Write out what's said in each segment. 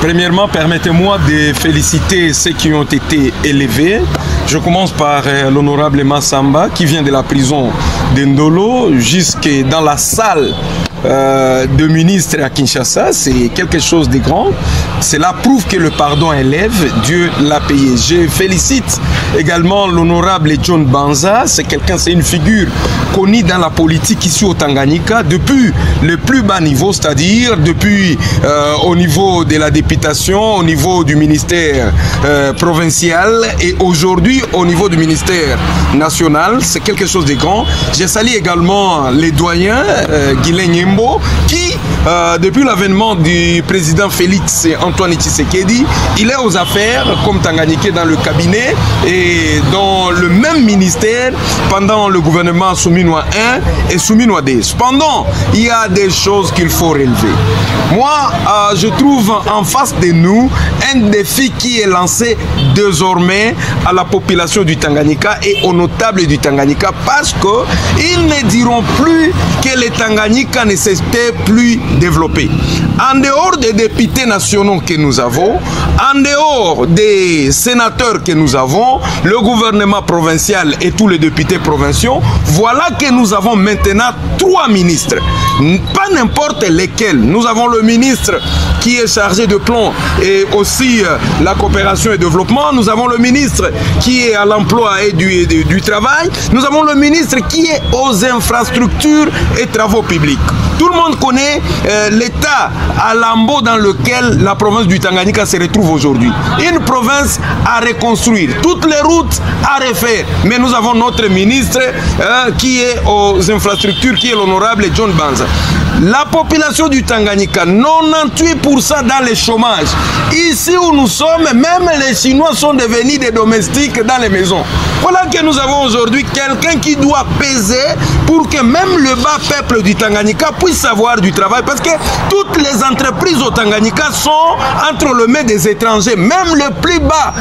Premièrement, permettez-moi de féliciter ceux qui ont été élevés. Je commence par l'honorable Massamba qui vient de la prison de Ndolo jusque dans la salle de ministre à Kinshasa. C'est quelque chose de grand. Cela prouve que le pardon élève. Dieu l'a payé. Je félicite également l'honorable John Banza. C'est quelqu'un, c'est une figure connue dans la politique ici au Tanganyika depuis le plus bas niveau, c'est-à-dire depuis au niveau de la députation, au niveau du ministère provincial et aujourd'hui au niveau du ministère national. C'est quelque chose de grand. Je salue également les doyens Guilain Nyembo qui, depuis l'avènement du président Félix Antoine Tshisekedi, il est aux affaires comme Tanganyika dans le cabinet et dans le même ministère pendant le gouvernement Souminois 1 et Souminois 2. Cependant, il y a des choses qu'il faut relever. Moi, je trouve en face de nous un défi qui est lancé désormais à la population du Tanganyika et aux notables du Tanganyika parce qu'ils ne diront plus que le Tanganyika ne s'était plus développé. En dehors des députés nationaux que nous avons, en dehors des sénateurs que nous avons, le gouvernement provincial et tous les députés provinciaux, voilà que nous avons maintenant 3 ministres. Pas n'importe lesquels. Nous avons le ministre qui est chargé de plan et aussi la coopération et développement. Nous avons le ministre qui est à l'emploi et du travail. Nous avons le ministre qui est aux infrastructures et travaux publics. Tout le monde connaît l'état à lambeau dans lequel la province du Tanganyika se retrouve aujourd'hui. Une province à reconstruire, toutes les routes à refaire. Mais nous avons notre ministre qui est aux infrastructures, qui est l'honorable John Banza. La population du Tanganyika, 98% dans le chômage. Ici où nous sommes, même les Chinois sont devenus des domestiques dans les maisons. Voilà que nous avons aujourd'hui quelqu'un qui doit peser pour que même le bas peuple du Tanganyika puisse avoir du travail. Parce que toutes les entreprises au Tanganyika sont entre les mains des étrangers. Même le plus bas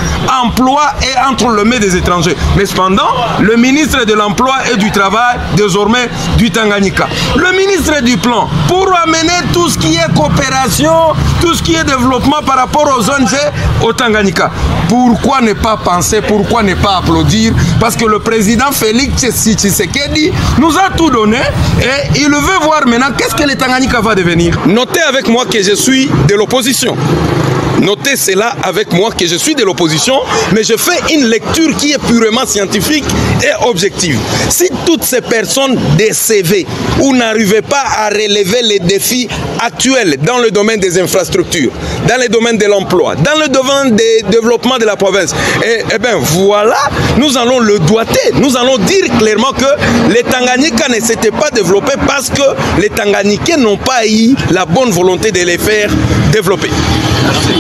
emploi est entre les mains des étrangers. Mais cependant, le ministre de l'Emploi et du Travail, désormais du Tanganyika. Le ministre du Plan, pour amener tout ce qui est coopération, tout ce qui est développement par rapport aux ONG au Tanganyika. Pourquoi ne pas penser, pourquoi ne pas applaudir? Parce que le président Félix Tshisekedi nous a tout donné et il veut voir maintenant qu'est-ce que le Tanganyika va devenir. Notez avec moi que je suis de l'opposition. Notez cela avec moi que je suis de l'opposition, mais je fais une lecture qui est purement scientifique et objective. Si toutes ces personnes décédées ou n'arrivaient pas à relever les défis actuels dans le domaine des infrastructures, dans le domaine de l'emploi, dans le domaine du développement de la province, et bien voilà, nous allons le doiter. Nous allons dire clairement que les Tanganyika ne s'étaient pas développés parce que les Tanganyikais n'ont pas eu la bonne volonté de les faire développer. Merci.